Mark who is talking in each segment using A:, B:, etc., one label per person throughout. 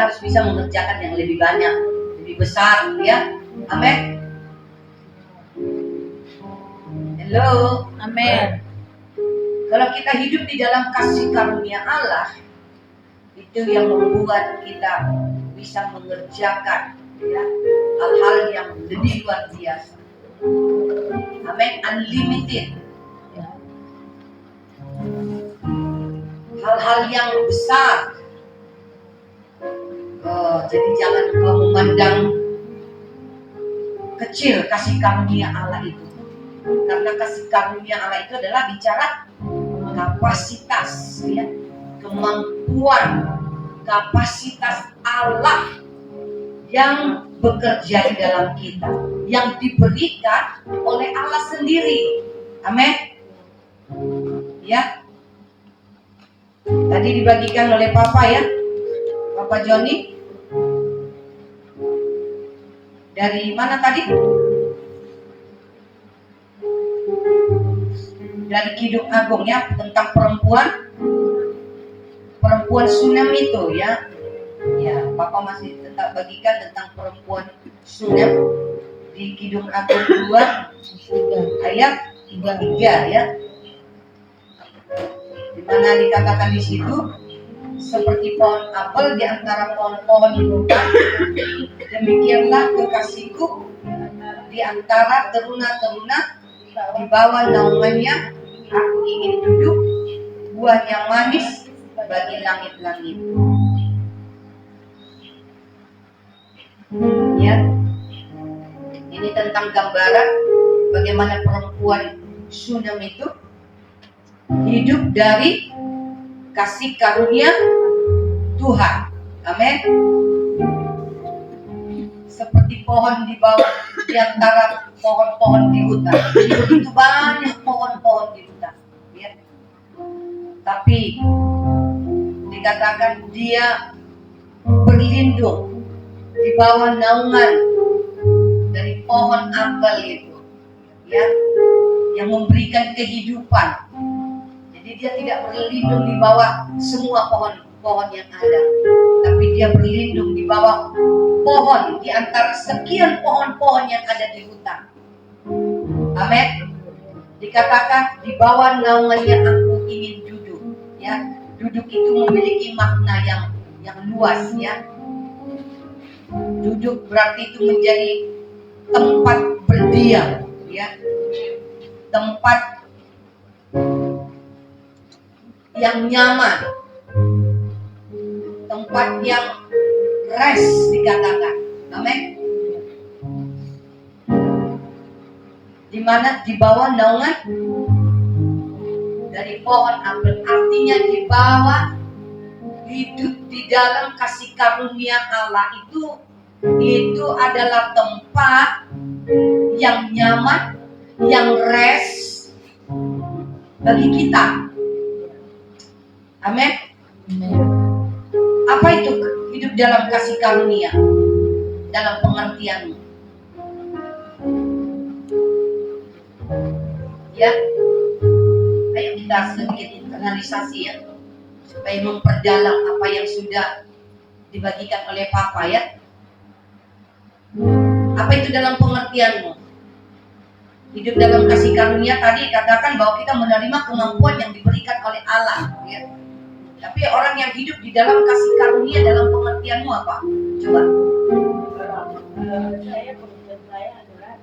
A: harus bisa mengerjakan yang lebih banyak, lebih besar, ya. Amin. Halo.
B: Amin.
A: Kalau kita hidup di dalam kasih karunia Allah, itu yang membuat kita bisa mengerjakan, ya, hal-hal yang lebih luar biasa. Amin. Unlimited. Hal-hal yang besar. Jadi jangan kau memandang kecil kasih karunia Allah itu, karena kasih karunia Allah itu adalah bicara kapasitas, ya, kemampuan, kapasitas Allah yang bekerja di dalam kita, yang diberikan oleh Allah sendiri. Amin. Ya. Tadi dibagikan oleh Papa, ya, Papa Joni. Dari mana tadi? Dari Kidung Agung, ya, tentang perempuan Sunem itu, ya. Ya, Papa masih tetap bagikan tentang perempuan Sunem di Kidung Agung 2 ayat 3, ya. Di mana dikatakan di situ, seperti pohon apel di antara pohon-pohon di hutan, demikianlah kekasihku di antara teruna-teruna, di bawah naungannya aku ingin duduk, buah yang manis bagi langit-langit. Ya, ini tentang gambaran bagaimana perempuan Sunem itu hidup dari kasih karunia Tuhan. Amin. Seperti pohon di bawah, di antara pohon-pohon di hutan. Begitu banyak pohon-pohon di hutan, ya. Tapi dikatakan dia berlindung di bawah naungan dari pohon apel itu, ya, yang memberikan kehidupan. Jadi dia tidak berlindung di bawah semua pohon-pohon yang ada, tapi dia berlindung di bawah pohon di antara sekian pohon-pohon yang ada di hutan. Amin. Dikatakan di bawah naungannya aku ingin duduk, ya. Duduk itu memiliki makna yang luas, ya. Duduk berarti itu menjadi tempat berdiam, ya. Tempat yang nyaman, tempat yang rest dikatakan. Amin. Di mana di bawah naungan dari pohon apel, artinya di bawah, hidup di dalam kasih karunia Allah itu adalah tempat yang nyaman, yang rest bagi kita. Amin. Apa itu hidup dalam kasih karunia? Dalam pengertianmu, ya. Ayo kita sedikit internalisasi, ya, supaya memperdalam apa yang sudah dibagikan oleh Papa, ya. Apa itu dalam pengertianmu? Hidup dalam kasih karunia tadi katakan bahwa kita menerima kemampuan yang diberikan oleh Allah, ya. Tapi orang yang hidup di dalam kasih karunia dalam pengertianmu apa? Coba.
B: Pengertian saya adalah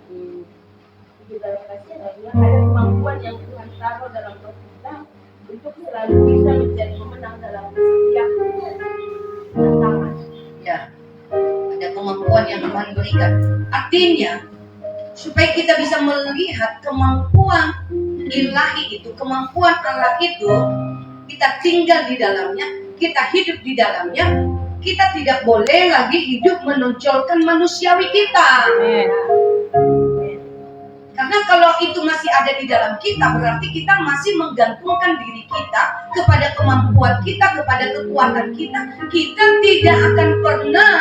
B: di dalam kasih karunia ada kemampuan yang Tuhan taruh dalam kita untuk selalu bisa menjadi pemenang dalam setiap tantangan.
A: Ya, ada kemampuan yang Tuhan berikan. Artinya, supaya kita bisa melihat kemampuan ilahi itu, kemampuan Allah itu, kita tinggal di dalamnya, kita hidup di dalamnya, kita tidak boleh lagi hidup menonjolkan manusiawi kita. Karena kalau itu masih ada di dalam kita, berarti kita masih menggantungkan diri kita kepada kemampuan kita, kepada kekuatan kita. Kita tidak akan pernah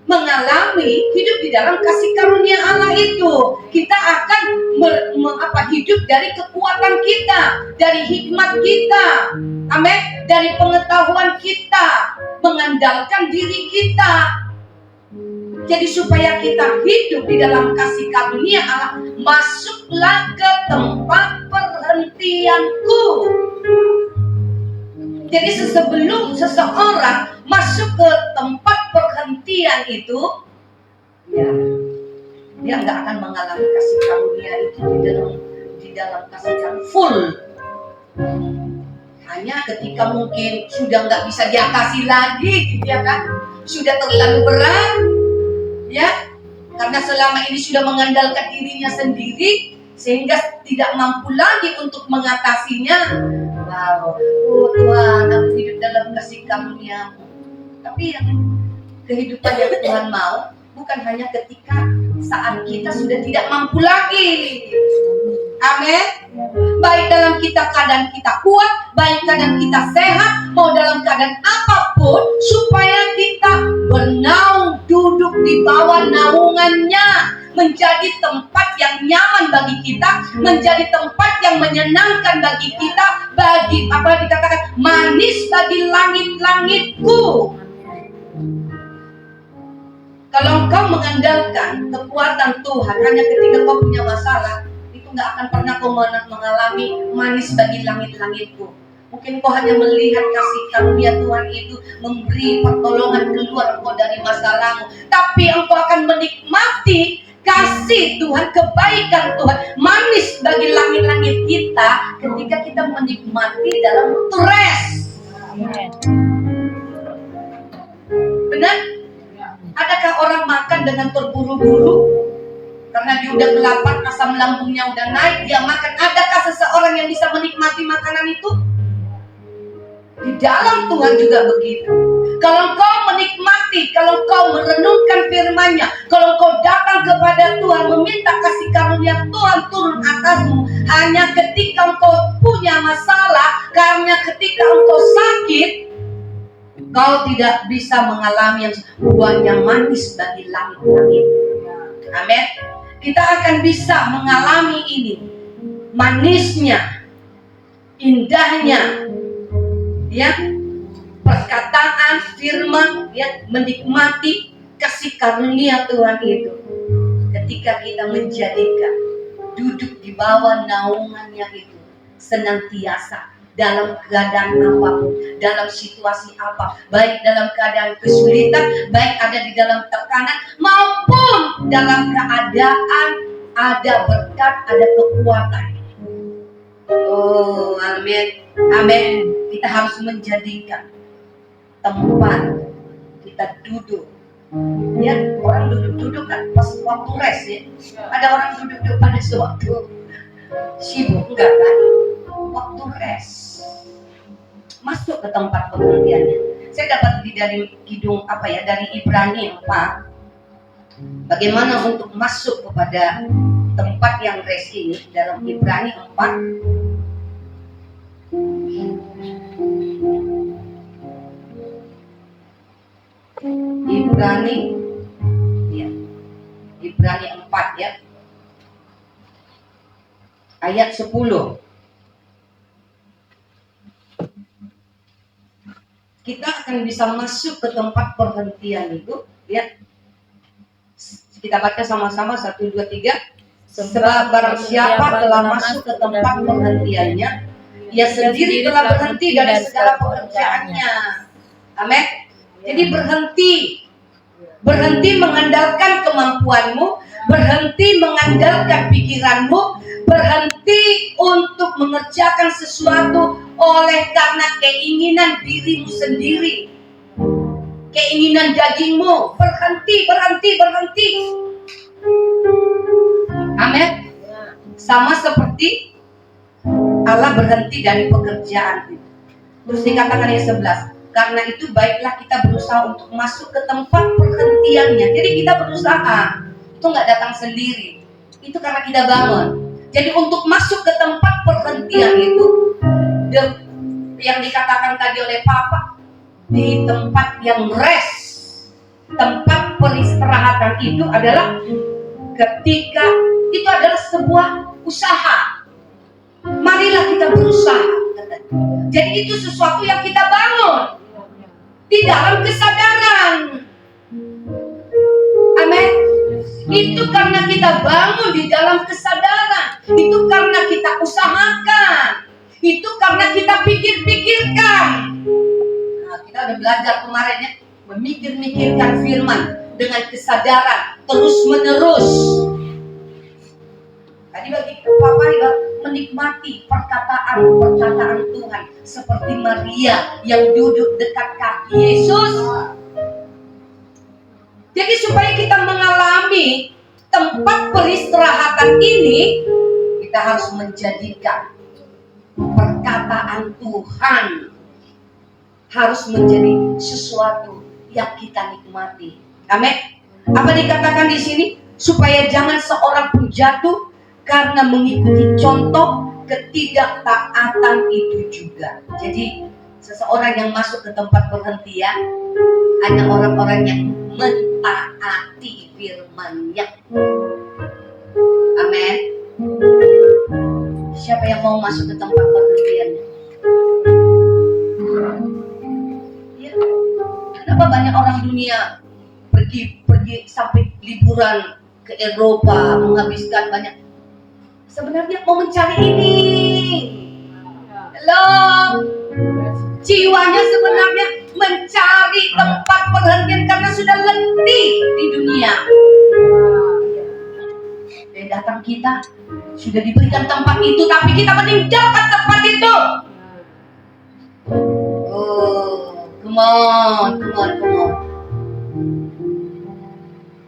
A: mengalami hidup di dalam kasih karunia Allah itu, kita akan hidup dari kekuatan kita, dari hikmat kita, amin, dari pengetahuan kita, mengandalkan diri kita. Jadi supaya kita hidup di dalam kasih karunia Allah, masuklah ke tempat perhentianku. Jadi sebelum seseorang masuk ke tempat perhentian itu, ya, dia nggak akan mengalami kasih karunia itu di dalam kasih karunia full. Hanya ketika mungkin sudah nggak bisa diatasi lagi, gitu ya kan? Sudah terlalu berat, ya, karena selama ini sudah mengandalkan dirinya sendiri sehingga tidak mampu lagi untuk mengatasinya. Wow, oh Tuhan, aku hidup dalam kasih karunia-Mu. Tapi yang kehidupan yang Tuhan mau bukan hanya ketika saat kita sudah tidak mampu lagi. Amin. Baik dalam keadaan kita kuat, baik keadaan kita sehat, mau dalam keadaan apapun, supaya kita bernaung, duduk di bawah naungannya, menjadi tempat yang nyaman bagi kita, menjadi tempat yang menyenangkan bagi kita, bagi apa dikatakan manis bagi langit-langitku. Kalau engkau mengandalkan kekuatan Tuhan hanya ketika kau punya masalah, itu nggak akan pernah kau mengalami manis bagi langit-langitku. Mungkin kau hanya melihat kasih karunia Tuhan itu memberi pertolongan keluar engkau dari masalahmu, tapi engkau akan menikmati kasih Tuhan, kebaikan Tuhan, manis bagi langit-langit kita ketika kita menikmati dalam waktu rest. Benar? Adakah orang makan dengan terburu-buru karena dia udah lapar, asam lambungnya udah naik, dia makan? Adakah seseorang yang bisa menikmati makanan itu? Di dalam Tuhan juga begitu. Kalau kau menikmati, kalau kau merenungkan firman-Nya, kalau kau datang kepada Tuhan meminta kasih karunia Tuhan turun atasmu, hanya ketika engkau punya masalah, karena ketika engkau sakit, kau tidak bisa mengalami yang buahnya manis bagi langit-langit. Amin. Kita akan bisa mengalami ini, manisnya, indahnya, ya, perkataan firman, ya, menikmati kasih karunia Tuhan itu ketika kita menjadikan duduk di bawah naungannya itu senantiasa dalam keadaan apapun, dalam situasi apa, baik dalam keadaan kesulitan, baik ada di dalam tekanan, maupun dalam keadaan ada berkat, ada kekuatan. Oh, amin, amin. Kita harus menjadikan tempat kita duduk. Ya, orang duduk-duduk kan pas waktu rest, ya. Ada orang duduk pada sewaktu sibuk, enggak kan? Waktu rest, masuk ke tempat pengertiannya. Saya dapat dari kidung dari Ibrani 4. Bagaimana untuk masuk kepada tempat yang rest ini dalam Ibrani 4. Ibrani 4 ya. Ayat 10. Kita akan bisa masuk ke tempat perhentian itu, ya. Kita baca sama-sama 1, 2, 3. Sebab barang siapa telah masuk ke tempat perhentiannya, ia sendiri telah berhenti dari segala pekerjaannya. Amin. Jadi berhenti mengandalkan kemampuanmu, berhenti mengandalkan pikiranmu, berhenti untuk mengerjakan sesuatu oleh karena keinginan dirimu sendiri, keinginan dagingmu. Berhenti. Amin. Sama seperti Allah berhenti dari pekerjaan itu. Terus dikatakan ayat 11, karena itu baiklah kita berusaha untuk masuk ke tempat perhentiannya. Jadi kita berusaha, itu nggak datang sendiri. Itu karena kita bangun. Jadi untuk masuk ke tempat perhentian itu, yang dikatakan tadi oleh Papa, di tempat yang rest, tempat peristirahatan kesehatan itu adalah ketika itu adalah sebuah usaha. Marilah kita berusaha. Jadi itu sesuatu yang kita bangun di dalam kesadaran. Amin. Itu karena kita bangun di dalam kesadaran. Itu karena kita usahakan. Itu karena kita pikir-pikirkan. Nah, kita udah belajar kemarin ya, memikir-mikirkan firman dengan kesadaran terus-menerus. Tadi bagi Papa menikmati perkataan Tuhan seperti Maria yang duduk dekat kaki Yesus. Jadi supaya kita mengalami tempat peristirahatan ini, kita harus menjadikan perkataan Tuhan harus menjadi sesuatu yang kita nikmati. Amin. Apa dikatakan di sini? Supaya jangan seorang pun jatuh karena mengikuti contoh ketidaktaatan itu juga. Jadi seseorang yang masuk ke tempat perhentian hanya orang-orang yang mentaati firman-Nya. Amin. Siapa yang mau masuk ke tempat perhentian? Ya. Kenapa banyak orang dunia pergi sampai liburan ke Eropa, menghabiskan banyak? Sebenarnya mau mencari ini. Halo. Jiwanya sebenarnya mencari tempat perhentian karena sudah letih di dunia. Dan datang kita sudah diberikan tempat itu, tapi kita meninggalkan tempat itu. Oh, come on.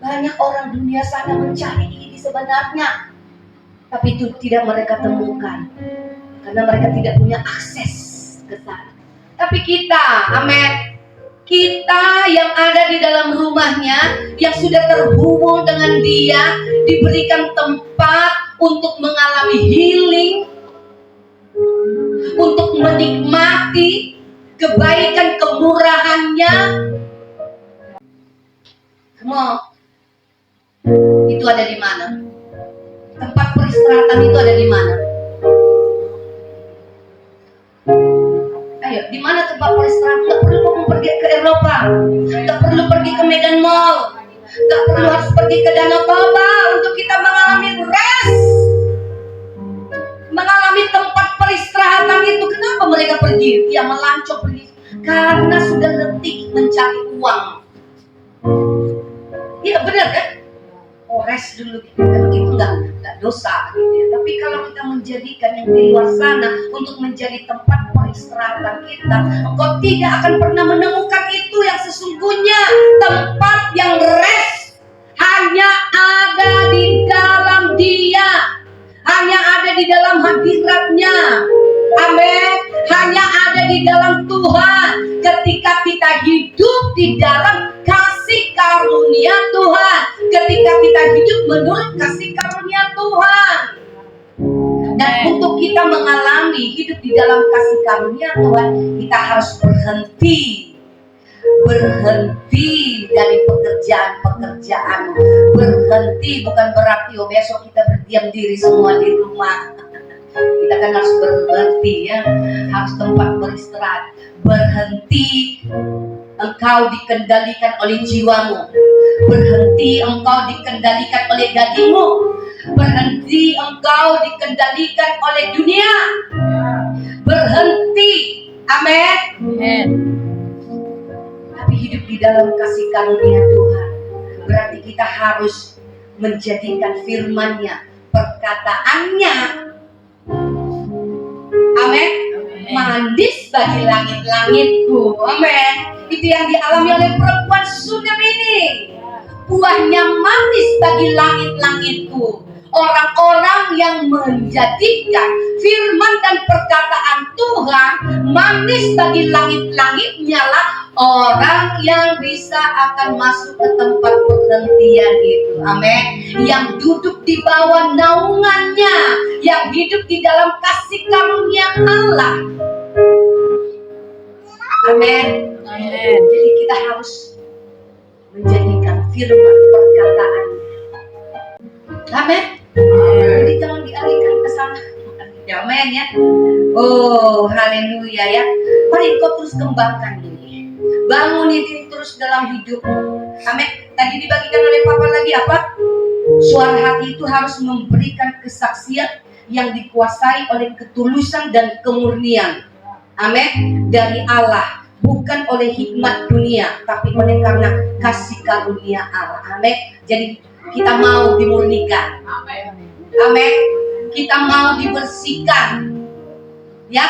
A: Banyak orang dunia sana mencari ini sebenarnya, tapi itu tidak mereka temukan karena mereka tidak punya akses ke sana. Tapi kita, amin, kita yang ada di dalam rumahnya, yang sudah terhubung dengan Dia, diberikan tempat untuk mengalami healing, untuk menikmati kebaikan kemurahan-Nya. Semua itu ada di mana? Tempat peristirahatan itu ada di mana? Ayo, di mana tempat peristirahatan? Gak perlu kamu pergi ke Eropa, gak perlu pergi ke Medan Mall, gak perlu harus pergi ke Danau Toba untuk kita mengalami rest, mengalami tempat peristirahatan itu. Kenapa mereka pergi? Ya melancong pergi karena sudah letih mencari uang. Iya benar kan? Rest dulu gitu, kan itu nggak dosa gitu ya. Tapi kalau kita menjadikan yang di luar sana untuk menjadi tempat peristirahatan kita, engkau tidak akan pernah menemukan itu yang sesungguhnya. Tempat yang rest hanya ada di dalam Dia, hanya ada di dalam hadirat-Nya. Amin. Hanya ada di dalam Tuhan. Ketika kita hidup di dalam kasih karunia Tuhan, ketika kita hidup menurut kasih karunia Tuhan. Dan untuk kita mengalami hidup di dalam kasih karunia Tuhan, kita harus berhenti dari pekerjaan-pekerjaan. Berhenti bukan berarti besok kita berdiam diri semua di rumah. Kita kan harus berhenti ya, harus tempat beristirahat. Berhenti engkau dikendalikan oleh jiwamu. Berhenti engkau dikendalikan oleh dagingmu. Berhenti engkau dikendalikan oleh dunia. Berhenti. Amin. Tapi hidup di dalam kasih karunia Tuhan berarti kita harus menjadikan firman-Nya, perkataannya, amin, manis bagi langit-langitku. Amin. Itu yang dialami oleh perempuan Shunem ini. Buahnya manis bagi langit-langitku. Orang-orang yang menjadikan firman dan perkataan Tuhan manis bagi langit-langitnya lah orang yang bisa akan masuk ke tempat perhentian itu. Amin. Yang duduk di bawah naungannya, yang hidup di dalam kasih karunia Allah. Amin. Jadi kita harus menjadikan firman perkataan Amin. Jadi jangan dialihkan ke sana. Amin ya. Oh, haleluya ya. Mari kau terus kembangkan ini. Bangun ini terus dalam hidup. Amin. Tadi dibagikan oleh Papa lagi apa? Suara hati itu harus memberikan kesaksian yang dikuasai oleh ketulusan dan kemurnian. Amin. Dari Allah, bukan oleh hikmat dunia, tapi oleh karena kasih karunia Allah. Amin. Jadi kita mau dimurnikan. Amin. Kita mau dibersihkan. Ya,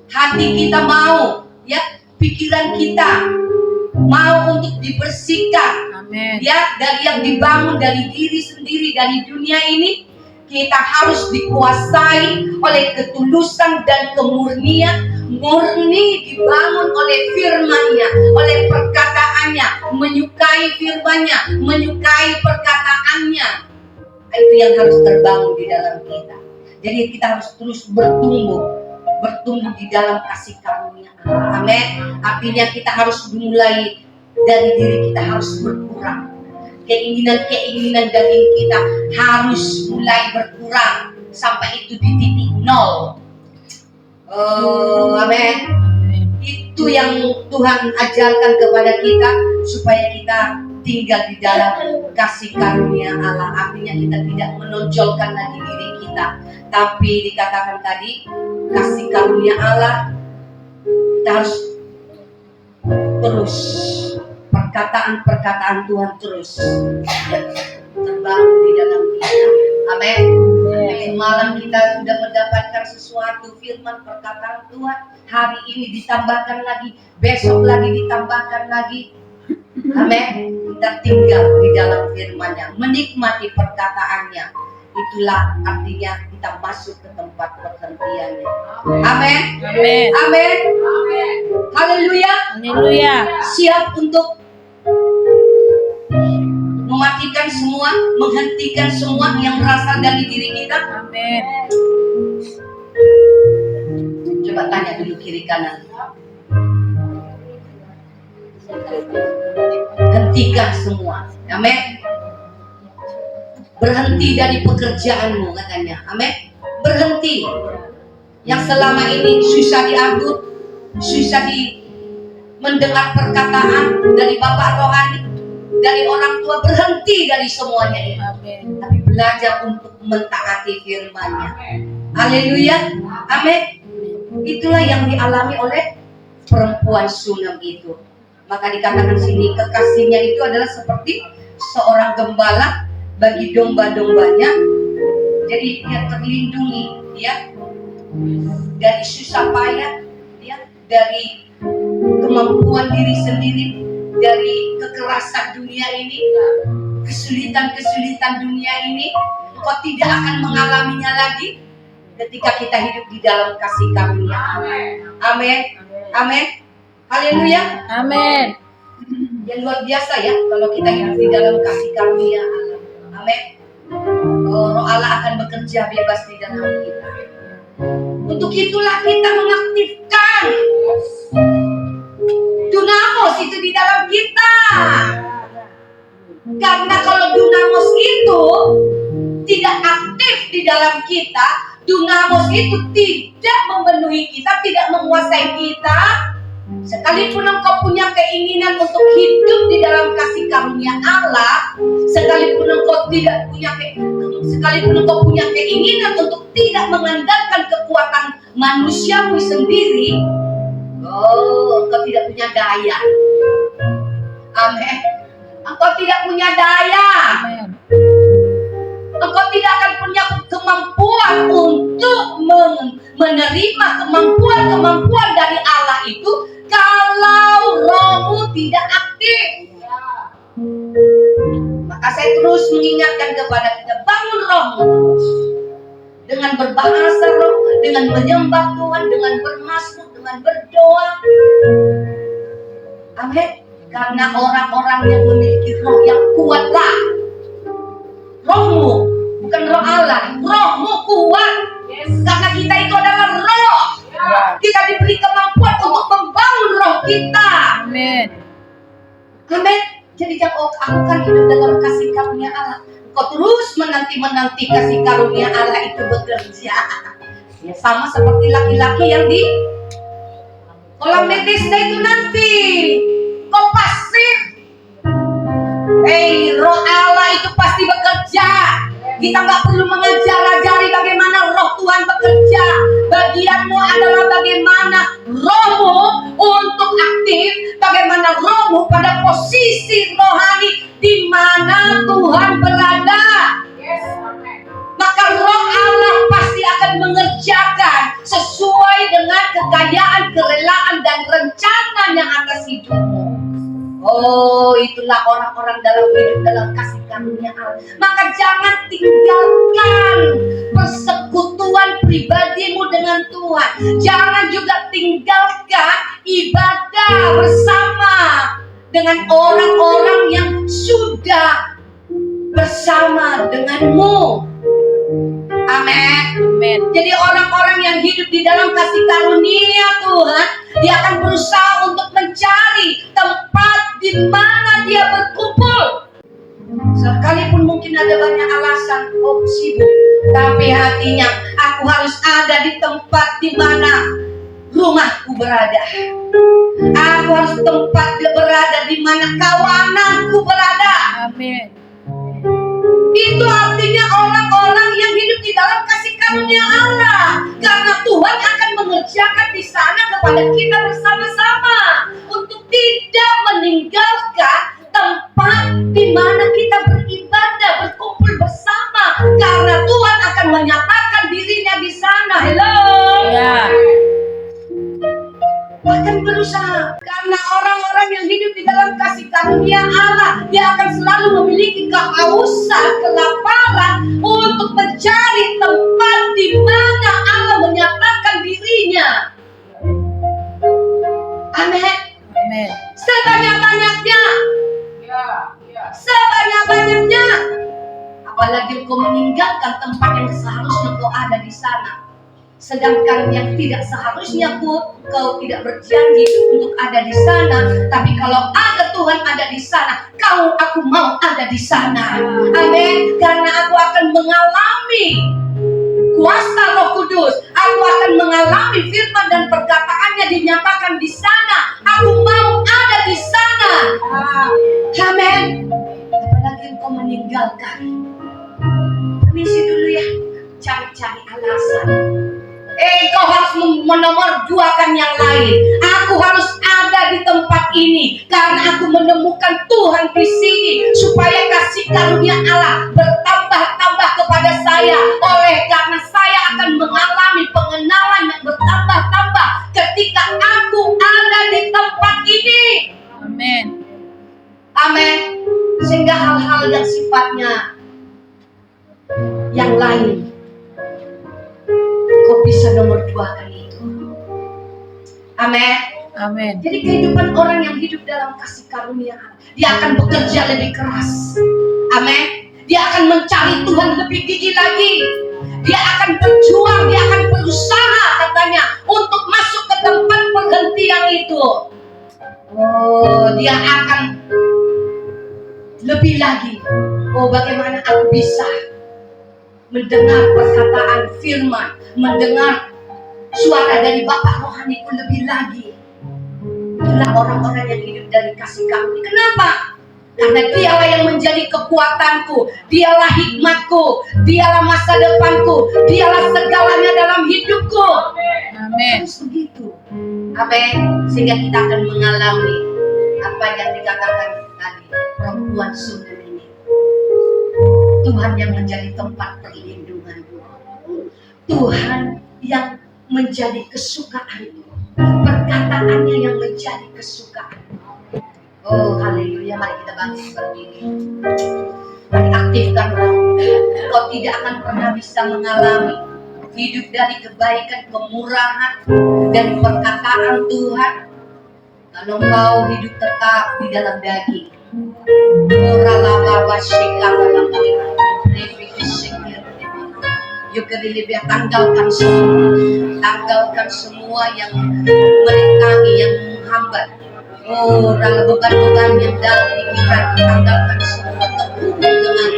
A: hati kita mau, ya, pikiran kita mau untuk dibersihkan.
C: Amin.
A: Ya, dari yang dibangun dari diri sendiri, dari dunia ini, kita harus dikuasai oleh ketulusan dan kemurnian. Murni dibangun oleh firman-Nya, oleh perkataannya, menyukai firman-Nya, menyukai perkataannya. Itu yang harus terbangun di dalam kita. Jadi kita harus terus bertumbuh di dalam kasih karunia Allah. Amin. Artinya kita harus mulai dari diri kita harus berkurang. Keinginan-keinginan daging kita harus mulai berkurang sampai itu di titik nol. Oh, amin. Itu yang Tuhan ajarkan kepada kita supaya kita tinggal di dalam kasih karunia Allah. Artinya kita tidak menonjolkan lagi diri kita, tapi dikatakan tadi kasih karunia Allah kita harus terus perkataan-perkataan Tuhan terus terbangun di dalam kita. Amin. Semalam kita sudah mendapatkan sesuatu firman perkataan Tuhan. Hari ini ditambahkan lagi, besok lagi ditambahkan lagi. Amin. Kita tinggal di dalam firman-Nya, menikmati perkataannya. Itulah artinya kita masuk ke tempat perhentiannya. Amin.
C: Amin.
A: Amin. Haleluya.
C: Haleluya.
A: Siap untuk mematikan semua, menghentikan semua yang berasal dari diri kita.
C: Amin.
A: Coba tanya dulu kiri kanan. Hentikan semua. Amin. Berhenti dari pekerjaanmu katanya. Amin. Berhenti. Yang selama ini susah diatur, susah mendengar perkataan dari bapak rohani, dari orang tua, berhenti dari semuanya ini.
C: Amin.
A: Tapi belajar untuk mentaati firman-Nya. Haleluya. Amin. Itulah yang dialami oleh perempuan Sunam itu. Maka dikatakan sini kekasihnya itu adalah seperti seorang gembala bagi domba-dombanya. Jadi dia terlindungi, ya, dari susah payah, ya, dari kemampuan diri sendiri, dari kekerasan dunia ini, kesulitan-kesulitan dunia ini. Kau tidak akan mengalaminya lagi ketika kita hidup di dalam kasih karunia. Amin. Amin. Haleluya.
C: Amin.
A: Yang luar biasa ya kalau kita hidup di dalam kasih karunia Allah. Amin. Roh Allah akan bekerja bebas di dalam kita. Untuk itulah kita mengaktifkan Dunamos itu di dalam kita. Karena kalau Dunamos itu tidak aktif di dalam kita, Dunamos itu tidak memenuhi kita, tidak menguasai kita. Sekalipun engkau punya keinginan untuk hidup di dalam kasih karunia Allah, sekalipun engkau punya keinginan untuk tidak mengandalkan kekuatan manusiamu sendiri, engkau tidak punya daya. Amin. Engkau tidak punya daya.
C: Amin.
A: Engkau tidak akan punya kemampuan untuk menerima kemampuan dari Allah itu kalau rohmu tidak aktif. Maka saya terus mengingatkan kepada kita, bangun rohmu terus. Dengan berbahasa roh, dengan menyembah Tuhan, dengan bermasmur, dengan berdoa. Amin. Karena orang-orang yang memiliki roh yang kuatlah. Rohmu, bukan roh Allah, rohmu kuat. Karena kita itu adalah roh. Kita diberi kemampuan untuk membangun roh kita.
C: Amin.
A: Amin. Jadi jangan aku kan hidup dalam kasih karunia Allah. kau terus menanti-menanti kasih karunia Allah itu bekerja. Ya sama seperti laki-laki yang di kolam Bethesda itu nanti. Kau pasif. Roh Allah itu pasti bekerja. Kita nggak perlu mengajar-ajari bagaimana roh Tuhan bekerja. Bagianmu adalah bagaimana rohmu untuk aktif, bagaimana rohmu pada posisi rohani di mana Tuhan berada.
B: Yes, amen.
A: Maka roh Allah pasti akan mengerjakan sesuai dengan kekayaan, kerelaan, dan rencananya atas hidupmu. Oh, itulah orang-orang dalam hidup dalam kasih karunia Allah. Maka jangan tinggalkan persekutuan pribadimu dengan Tuhan. Jangan juga tinggalkan ibadah bersama dengan orang-orang yang sudah bersama denganmu. Amin.
B: Amen.
A: Jadi orang-orang yang hidup di dalam kasih karunia Tuhan, dia akan berusaha untuk mencari tempat di mana dia berkumpul. Sekalipun mungkin ada banyak alasan, sibuk, tapi hatinya, aku harus ada di tempat di mana rumahku berada. Aku harus tempat berada di mana kawananku berada.
B: Amin.
A: Itu artinya orang-orang yang hidup di dalam kasih karunia Allah. Karena Tuhan akan mengerjakan di sana kepada kita bersama-sama untuk tidak meninggalkan tempat di mana kita beribadah, berkumpul bersama. Karena Tuhan akan menyatakan dirinya di sana. Hello.
B: Ya.
A: Akan berusaha, karena orang-orang yang hidup di dalam kasih karunia Allah, dia akan selalu memiliki kehausan, kelaparan untuk mencari tempat di mana Allah menyatakan dirinya. Amin.
B: Amin.
A: Sebanyak-banyaknya,
B: Ya, ya.
A: sebanyak-banyaknya. Apalagi engkau meninggalkan tempat yang seharusnya engkau ada di sana. Sedangkan yang tidak seharusnya pun kau tidak berjanji untuk ada di sana. Tapi kalau ada Tuhan ada di sana, aku mau ada di sana. Amin. Karena aku akan mengalami kuasa Roh Kudus. Aku akan mengalami firman dan perkataannya dinyatakan di sana. Aku mau ada di sana. Amin. Apalagi engkau meninggalkan. Permisi dulu ya. Cari-cari alasan. Kau harus menomorduakan yang lain. Aku harus ada di tempat ini karena aku menemukan Tuhan di sini supaya kasih karunia Allah bertambah-tambah kepada saya. Oleh karena saya akan mengalami pengenalan yang bertambah-tambah ketika aku ada di tempat ini.
B: Amin.
A: Amin. Sehingga hal-hal yang sifatnya yang lain kau bisa nomor duakan itu. Amin.
B: Amin.
A: Jadi kehidupan orang yang hidup dalam kasih karunia Allah, dia akan bekerja lebih keras. Amin. Dia akan mencari Tuhan lebih gigih lagi. Dia akan berjuang, dia akan berusaha katanya untuk masuk ke tempat perhentian itu. Dia akan lebih lagi. Bagaimana aku bisa mendengar perkataan firman, mendengar suara dari Bapa rohaniku lebih lagi. Itulah orang-orang yang hidup dari kasih karunia. Kenapa? Karena dialah yang menjadi kekuatanku, dialah hikmatku, dialah masa depanku, dialah segalanya dalam hidupku.
B: Amin.
A: Harus begitu. Amin. Sehingga kita akan mengalami apa yang dikatakan tadi, perempuan Sunem ini. Tuhan yang menjadi tempat perlindunganmu. Tuhan yang menjadi kesukaanmu. Perkataannya yang menjadi kesukaanmu. Haleluya. Mari kita bangkit berdiri. Mari aktifkan roh. Kau tidak akan pernah bisa mengalami hidup dari kebaikan, kemurahan, dan perkataan Tuhan kalau kau hidup tetap di dalam daging. Tanggalkan semua yang merentangi, yang menghambat. Beban-beban yang dalam pikiran, tanggalkan semua, terhubung dengan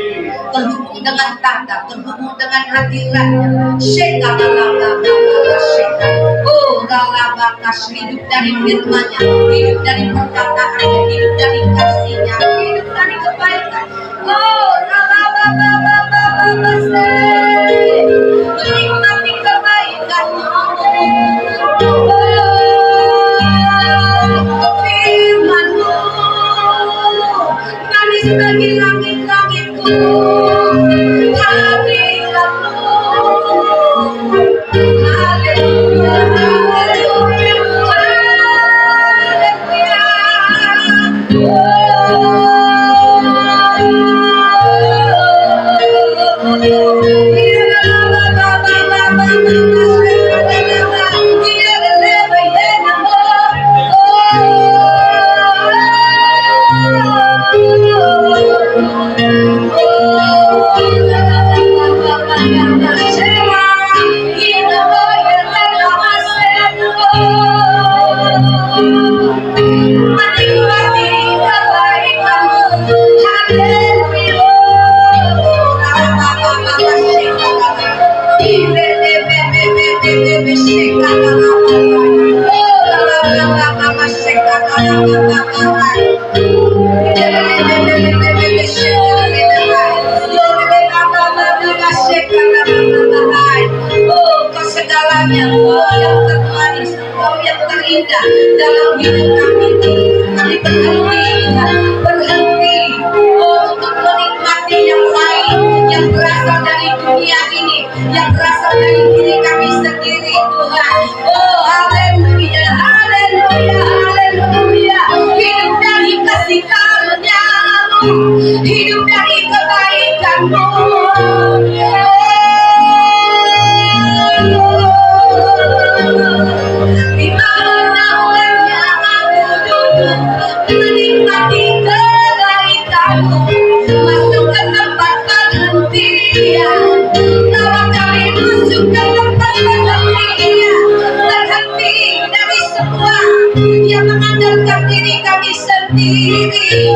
A: dengan tahta, terhubung dengan hadiratnya. Oh, hidup dari firman-Nya, hidup dari perkataannya, hidup dari kasih-Nya, hidup dari kebaikan. Oh, menikmati kebaikan-Nya. Firman-Mu manis bagi langit-langitku. Hadirat-Mu, haleluya, haleluya, Oh, Kau segalanya, Kau yang termanis, Kau yang terindah dalam hidup kami. Kami berhenti untuk menikmati yang lain, yang berasal dari dunia ini, yang berasal dari diri kami sendiri, Tuhan. Oh, haleluya, haleluya, haleluya. Hidup dari kasih karunia-Mu, hidup dari kebaikan-Mu. Di mana aku duduk menikmati kebaikan-Mu, masuk ke tempat perhentian. Bawa kami masuk ke tempat perhentian, berhenti dari semua yang mengandalkan diri kami sendiri.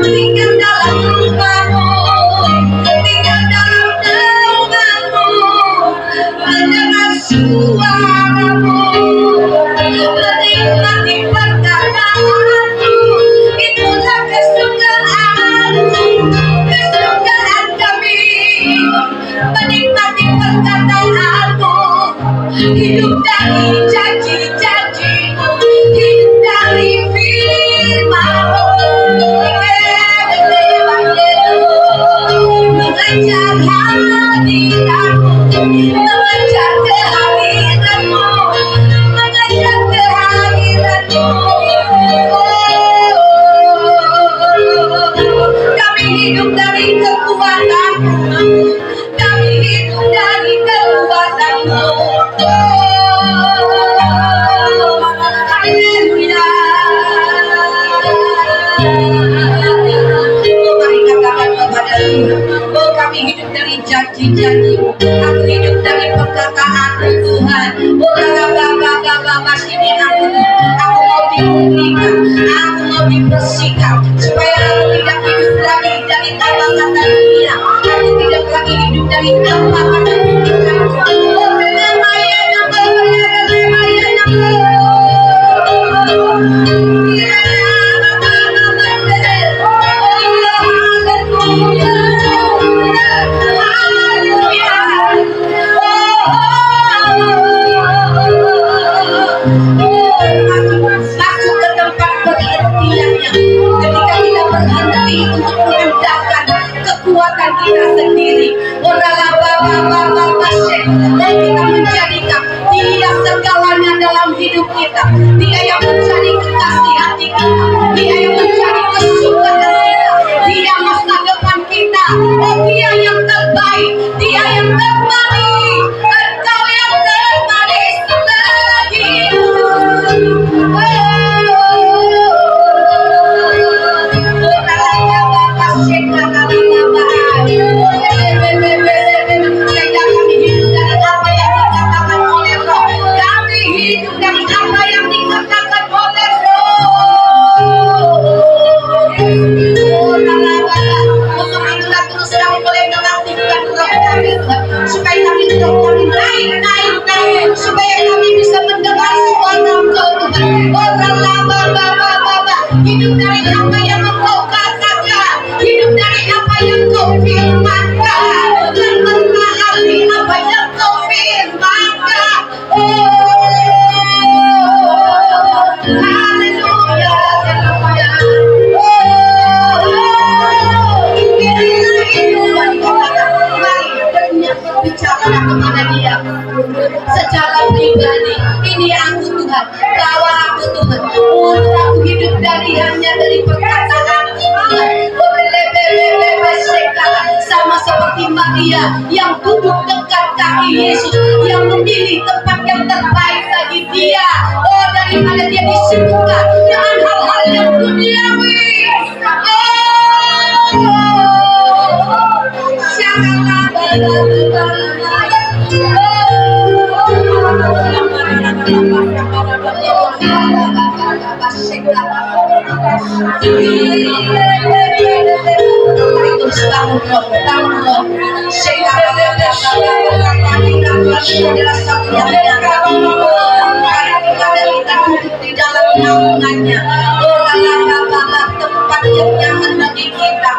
A: Tinggal dalam rumah-Mu, tinggal dalam naungan-Mu, mendengar suara-Mu, menikmati perkataan-Mu. Itulah kesukaanmu, kesukaan kami, menikmati perkataan-Mu, hidup dari janji-janji-Mu, hidup dari firman-Mu. Mengejar hadirat-Mu, mengejar kehadiran-Mu, mengejar kehadiran-Mu. Kami hidup dari kekuatan-Mu, kami hidup dari kekuatan-Mu. Haleluya. Mari katakan kepada Tuhan, oh kami hidup dari janji-janji-Mu, aku hidup dari perkataan-Mu, Tuhan. Oh Baba sini aku mau dipulihkan, aku mau dibersihkan, supaya aku tidak hidup lagi dari kata-kata dunia, aku tidak lagi hidup dari kata-kata dunia. Oh Remaya masuk ke tempat perhentiannya. Ketika kita berhenti untuk mengandalkan kekuatan kita sendiri, dan kita menjadikan Dia segalanya dalam hidup kita. Dia yang menjadi kekasih hati kita, Dia yang menjadi kesukaan kita, Dia masa depan kita. Oh, Dia yang terbaik, Dia yang terbaik. supaya kami naik, supaya kami bisa mendengar suara Engkau Tuhan. Oh Baba, hidup dari apa yang Engkau katakan, hidup dari apa yang Engkau firmankan, dan mentaati apa yang Engkau firmankan. Haleluya, haleluya. Mari berbicara kepada Dia secara pribadi. Ini aku Tuhan, bawa aku Tuhan, untuk aku hidup hanya dari perkataan Tuhan. Sama seperti Maria yang duduk dekat kaki Yesus, yang memilih tempat yang terbaik bagi dia. Oh, daripada dia disibukkan dengan hal-hal yang duniawi. Di dalam naungannya, tempat yang nyaman bagi kita.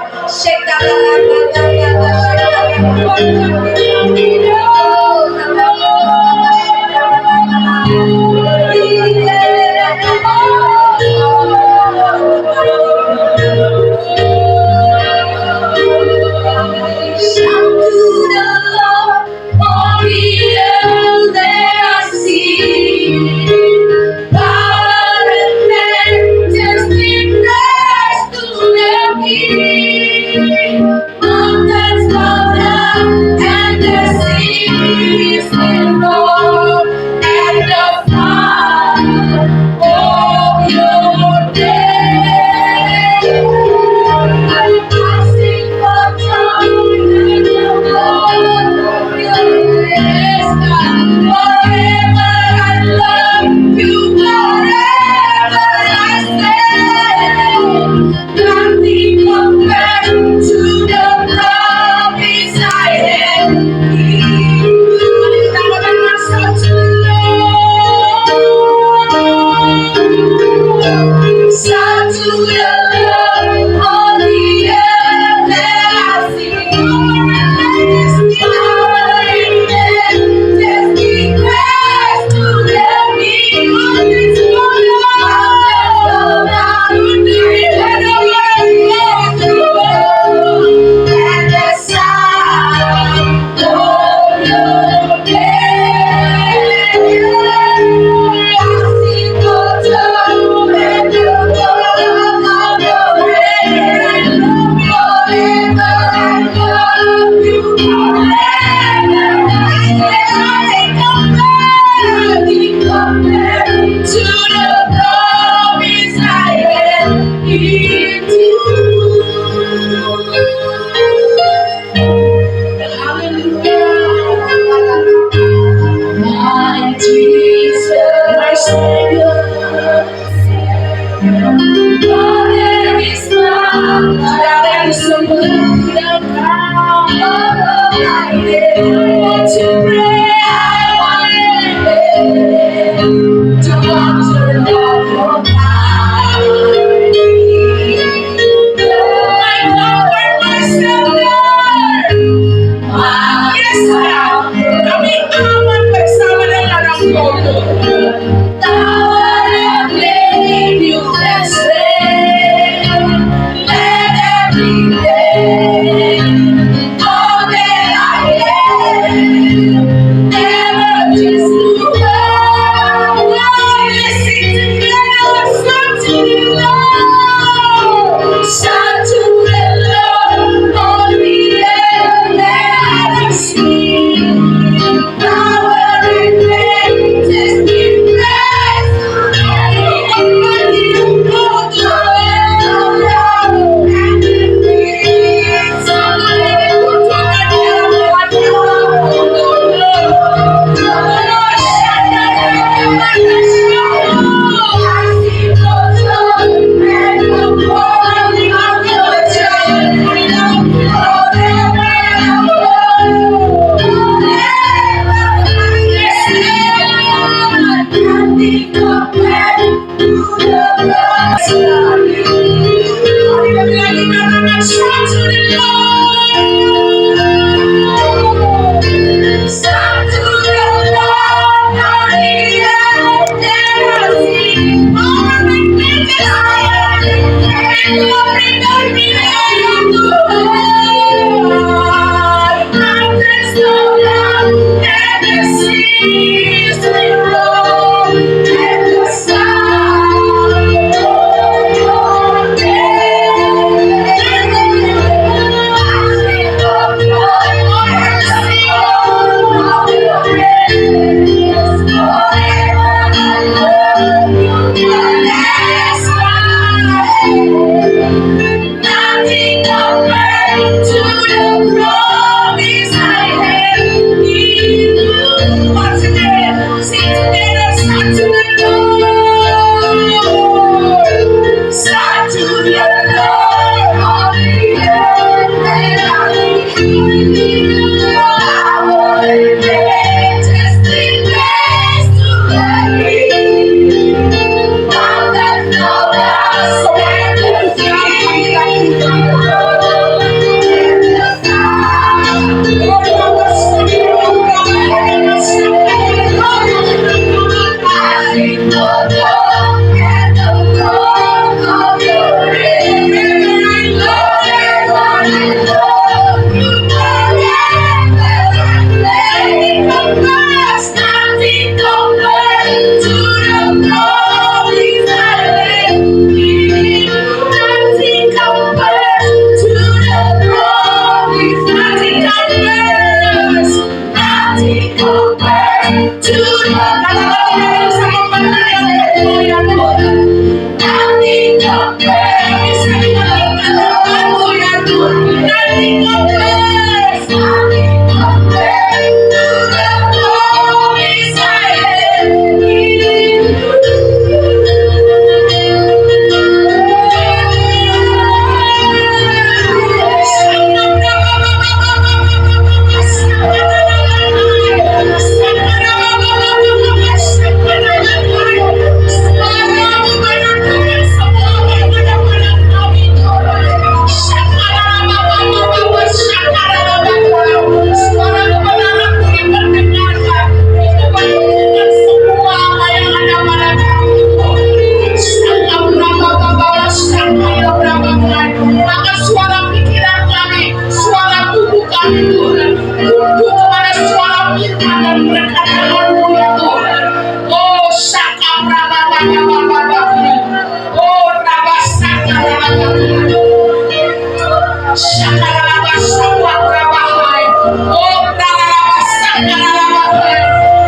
C: Oh,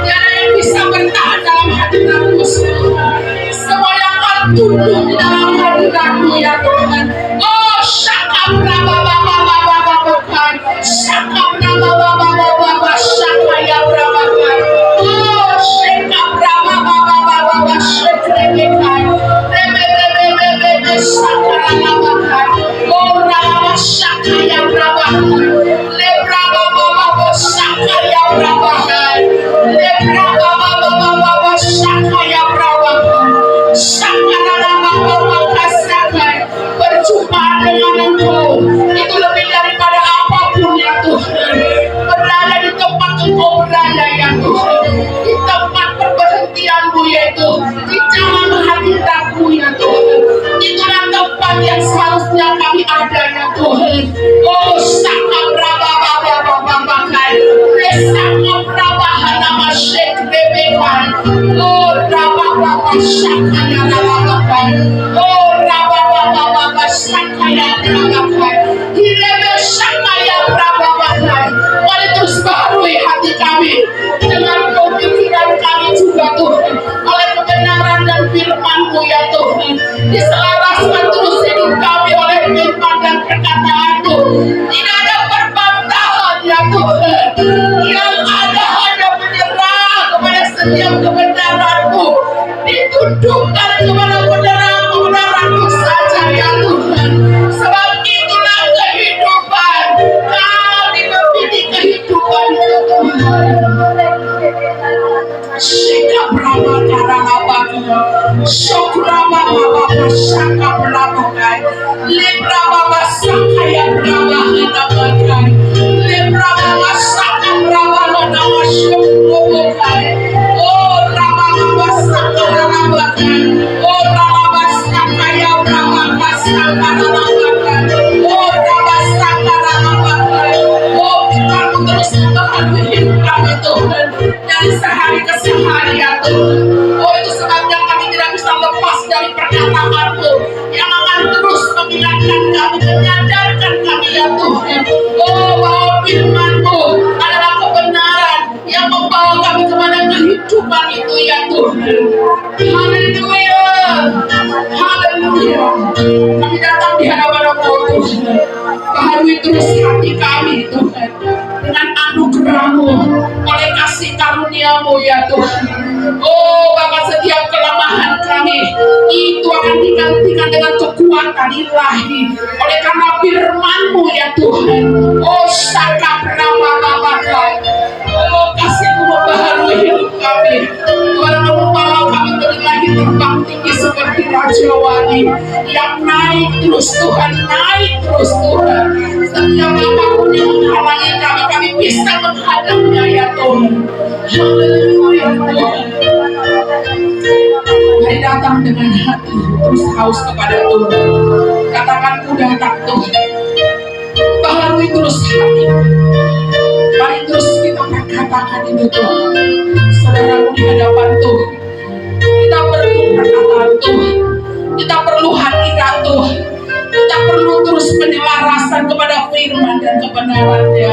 C: tiada yang bisa bertahan dalam hadirat-Mu Tuhan. Semua yang akan tunduk di dalam hadirat-Mu ya Tuhan. Oh, syaka braba baba baba baba kan. Syaka braba baba baba baba syaka ya braba kan. Oh, syaka braba baba baba baba syaka kan. Rebe rebe rebe rebe syaka braba kan. Oh, braba syaka ya braba kan. Le braba baba baba syaka ya braba kan. Le braba baba baba baba syaka ya braba kan. Syaka braba baba kasakan. Berjumpa dengan Engkau itu lebih daripada apapun ya Tuhan. Berada di tempat Engkau berada ya Tuhan, di tempat perberhentian-Mu yaitu di jalan hadirat-Mu ya Tuhan. Itulah tempat yang seharusnya kami ada ya Tuhan. Oh saka braba baba baba bakai resaka braba hanama shek bebekai. Oh braba baba saka ya braba bakai. Oh braba baba baba saka ya braba bakai. Hirebe saka ya braba bakai. Mari terus baharui hati kami dengan pemikiran kami juga Tuhan, oleh kebenaran dan firman-Mu ya Tuhan. Diselaraskan terus hidup kami oleh firman dan perkataan-Mu. Tidak ada perbantahan ya Tuhan. Yang ada hanya menyerah kepada setiap kebenaran-Mu, ditundukkan kepada kebenaran-Mu saja ya Tuhan. Sebab itulah kehidupan. Kami memilih kehidupan itu Tuhan. Shika brava karana baka, shokrama baba shaka brava kai, lebra baba shaka ya brava hana bakai, lebra baba shaka brava hana shokro kai, oh brava baba shaka hana bakai, oh brava baba shaka ya brava shaka hana bakai, oh brava shaka hana bakai, oh kita terus membaharui hidup kami Tuhan dari sehari ke sehari ya Tuhan. Oh itu sebabnya kami tidak bisa lepas dari perkataan-Mu yang akan terus mengingatkan kami, menyadarkan kami ya Tuhan. Oh bahwa firman-Mu adalah kebenaran yang membawa kami kepada kehidupan itu ya Tuhan. Haleluya, haleluya. Kami datang di hadapan Engkau Tuhan. Baharui terus hati kami Tuhan dengan anugerah-Mu, oleh kasih karunia-Mu ya Tuhan. Oh Bapa, setiap kelemahan kami itu akan digantikan dengan kekuatan ilahi oleh karena firman-Mu ya Tuhan. Oh saka brava baba kai. Oh kasih-Mu membaharui hidup kami. Tuhan membawa kami lagi terbang tinggi seperti Raja Wali yang naik terus Tuhan, naik terus Tuhan. Setiap apapun yang menghalangi kami, kami bisa menghadapnya ya Tuhan. Haleluya Tuhan. Mari datang dengan hati terus haus kepada Tuhan. Katakan ku datang Tuhan. Baharui terus hati. Mari terus kita perkatakan itu Tuhan. Saudaraku di hadapan Tuhan, kita perlu perkataan Tuhan. Kita perlu hadirat Tuhan. Kita perlu terus penyelarasan kepada firman dan kebenaran-Nya.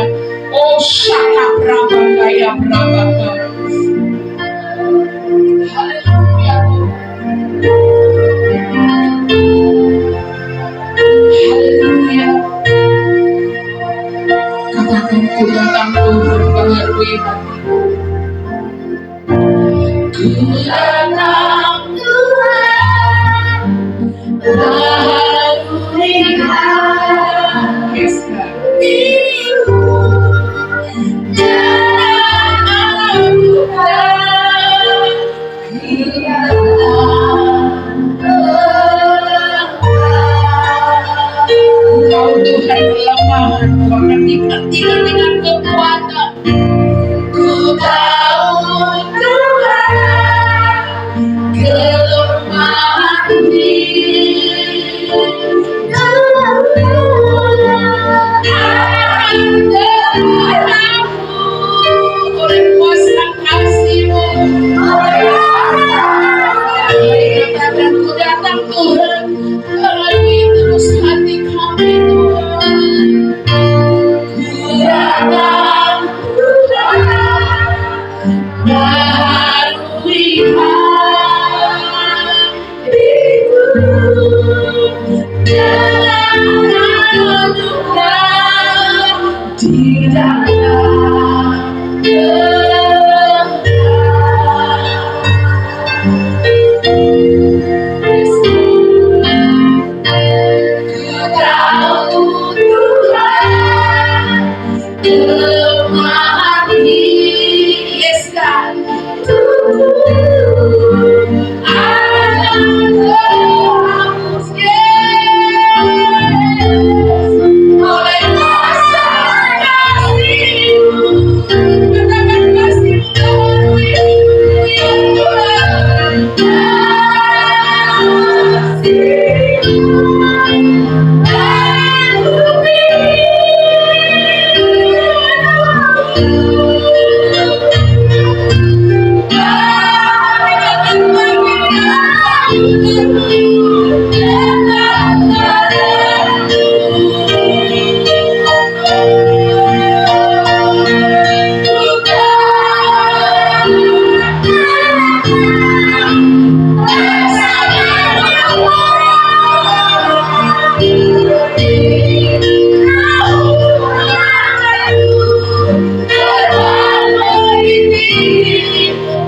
C: Oh syaka brava gaya brava gaya. Haleluya Haleluya. Katakan ku datang Tuhan, baharui hati. Ku datang Tuhan, baharui hati. Yes, God. Engkau Tuhan kelemahan, Kau akan digantikan dengan kekuatan. Ku tahu Tuhan, Yes, God. Andanos, yes. Oleh kuasa kasih-Mu, katakan kasih-Mu yang Tuhan.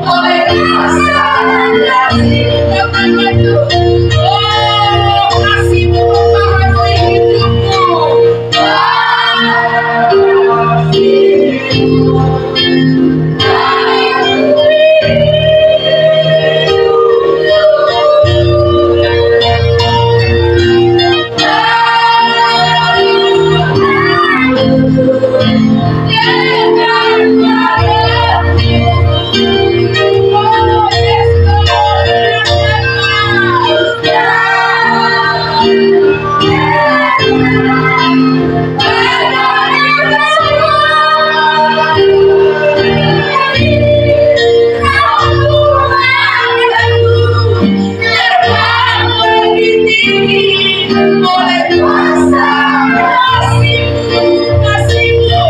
C: Oleh kuasa kasih-Mu, oh kasih-Mu membaharui hidupku. Oleh kuasa kasih-Mu, kasih-Mu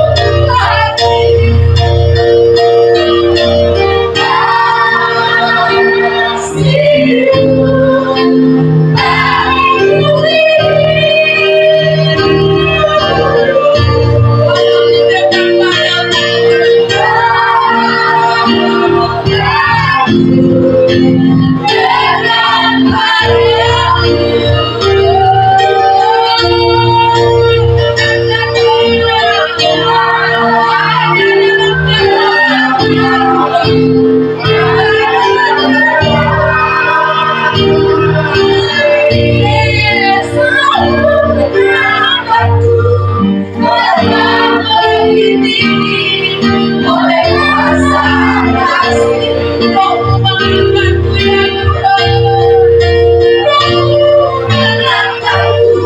C: oleh kuasa kasih-Mu, mengangkatku ya Tuhan. Mengangkatku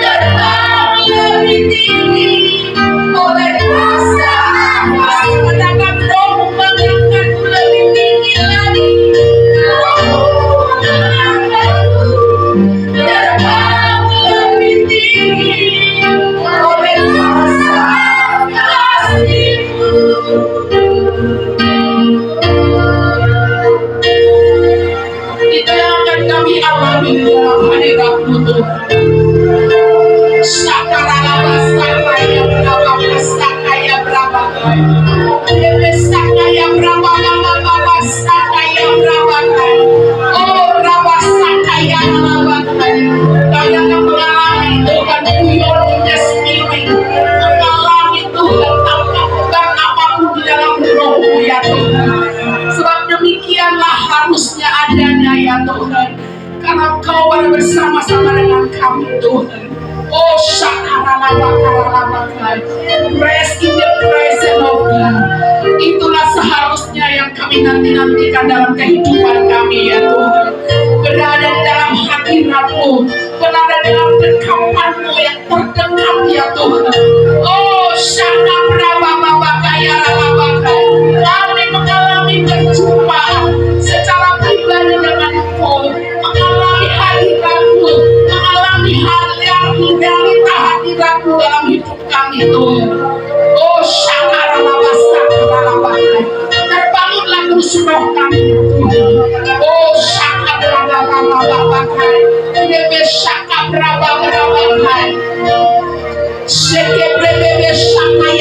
C: terbang lebih tinggi oleh kuasa kasih-Mu. Katakan Roh mengangkatku lebih tinggi lagi. Mengangkatku terbang lebih tinggi oleh kuasa kasih-Mu. Itu yang akan kami alami dalam hadirat-Mu Tuhan. Sakaralaba sakaya berapa sakaya berapa Lebe sakaya berapa baba sakaya berapa oh raba sakaya berapa kalian akan mengalami Tuhan beyond the spirit, mengalami Tuhan dan apapun di dalam roh-Mu ya Tuhan. Sebab demikianlah harusnya adanya ya Tuhan, karena Engkau bersama-sama dengan kami Tuhan. Oh shakaralabakaralabakai, rest in the presence of God. Itulah seharusnya yang kami nanti-nantikan dalam kehidupan kami ya Tuhan. Berada di dalam hadirat-Mu, berada dalam dekapan-Mu yang terdekat ya Tuhan. Oh shakabrabababakayaralabakai, kami mengalami perjumpaan secara pribadi dengan Engkau, mengalami hadirat-Mu, mengalami realita hadirat-Mu dalam hidup kami Tuhan. Oh shakaralabasakaralabakai, terbangunlah terus roh kami Tuhan. Oh shakaralababakai, lebe shakabrababakai, shekebrebebe shakaya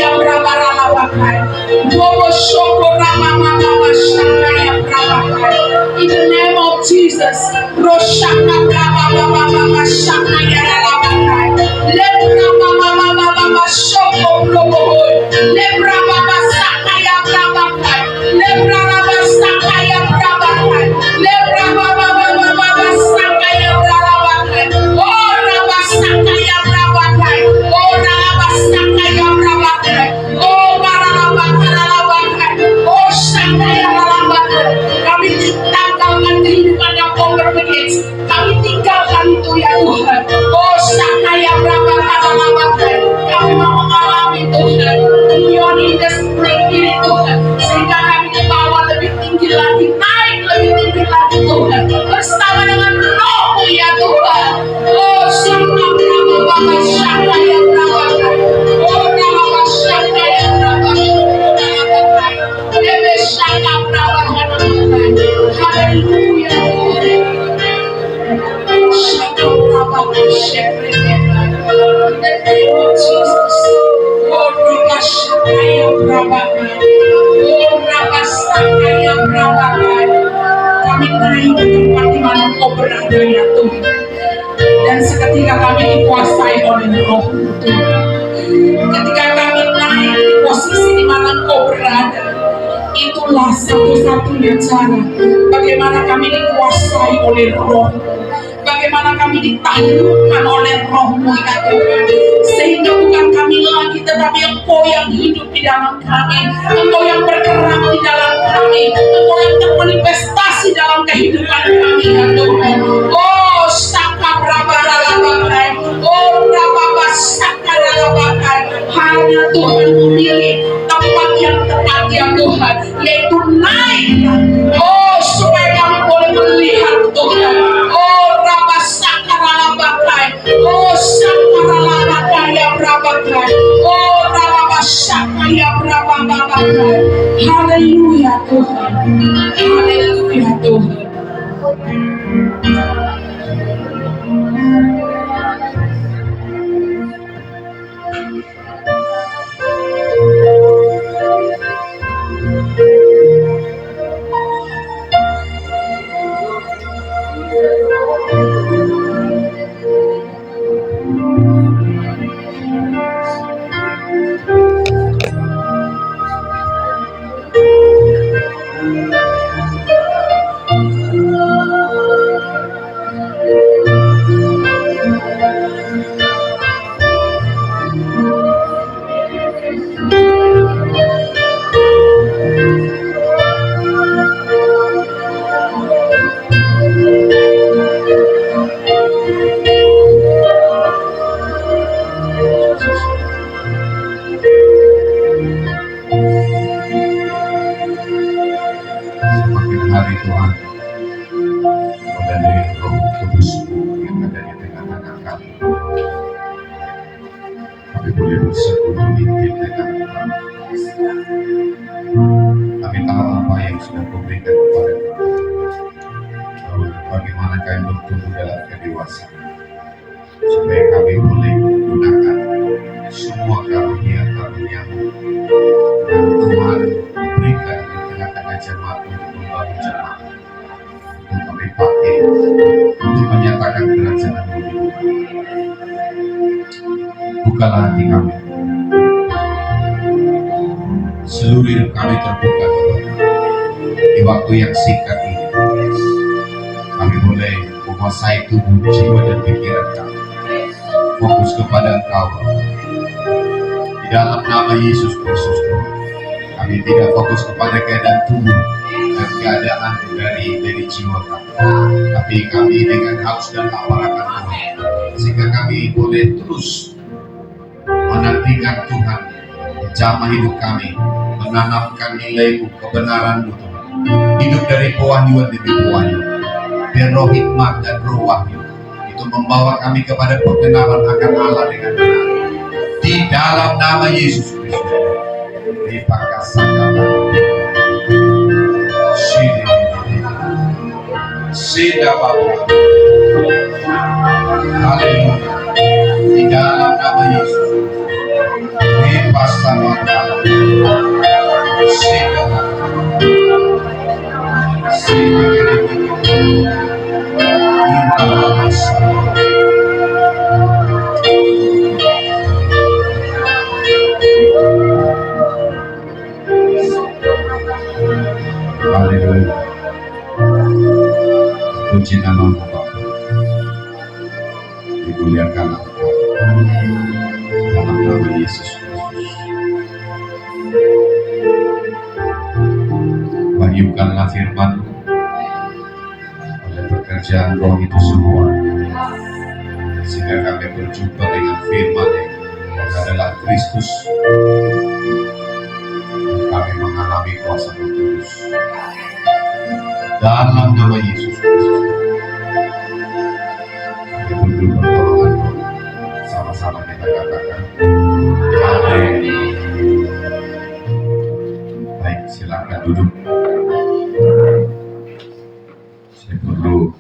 C: kaya prabakai. Oh rabasaka ya prabakai. Kami naik ke tempat di mana Engkau berada ya Tuhan. Dan seketika kami dikuasai oleh Roh Tuhan. Ketika kami naik di posisi di mana Engkau berada, itulah satu-satunya cara bagaimana kami dikuasai oleh Roh, bagaimana kami ditaklukkan oleh Roh-Mu ya Tuhan, sehingga bukan kami lagi tetapi Engkau yang hidup di dalam kami, Engkau yang bergerak di dalam kami, Engkau yang termanifestasi dalam kehidupan kami ya Tuhan. Oh Saka Prabaralabakai, oh Rababa Saka Dalabakai, hanya Tuhan memilih tempat yang tepat ya Tuhan, yaitu naik. Oh supaya kami boleh melihat Tuhan. Oh Rabba Sakaralabakai, oh Sakaralabakai ya Brabakai, oh Rabba Sakaya Brababakai. Haleluya Tuhan, haleluya Tuhan.
D: Semakin hari Tuhan, melalui Roh Kudus yang ada di tengah-tengah kami, kami boleh bersekutu intim dengan Tuhan. Kami tahu apa yang sudah Kau berikan kepada kami, lalu bagaimana kami bertumbuh dalam kedewasaan, supaya kami boleh menggunakan semua karunia-karunia-Mu yang Tuhan berikan di tengah-tengah jemaat untuk membangun jemaat, untuk kami pakai untuk menyatakan kerajaan-Mu di bumi. Bukalah hati kami, seluruh hidup kami terbuka kepada di waktu yang singkat ini. Kami boleh menguasai tubuh, jiwa, dan pikiran kami, fokus kepada Engkau. Di dalam nama Yesus Kristus Tuhan, kami tidak fokus kepada keadaan tubuh dan keadaan dari jiwa kami, tapi kami dengan haus dan lapar akan Tuhan, sehingga kami boleh terus menantikan Tuhan menjamah hidup kami, menanamkan nilai-Mu, kebenaran-Mu Tuhan, hidup dari pewahyuan demi pewahyuan, biar roh hikmat dan roh wahyu itu membawa kami kepada pengenalan akan Allah dengan benar. Di dalam nama Yesus Kristus, dipakaskan Sida Bapa. Haleluya. Di dalam nama Yesus, dipasang Sida Haleluya. Puji nama-Mu Bapa, dimuliakan Engkau dalam nama Yesus Kristus. Wahyukanlah firman-Mu oleh pekerjaan Roh itu semua, sehingga kami berjumpa dengan firman yang adalah Kristus, dan kami mengalami kuasa Roh Kudus. Dalam nama Yesus Kristus, kami berdua pertolongan sama-sama kita katakan amin. Baik, silakan duduk. Saya perlu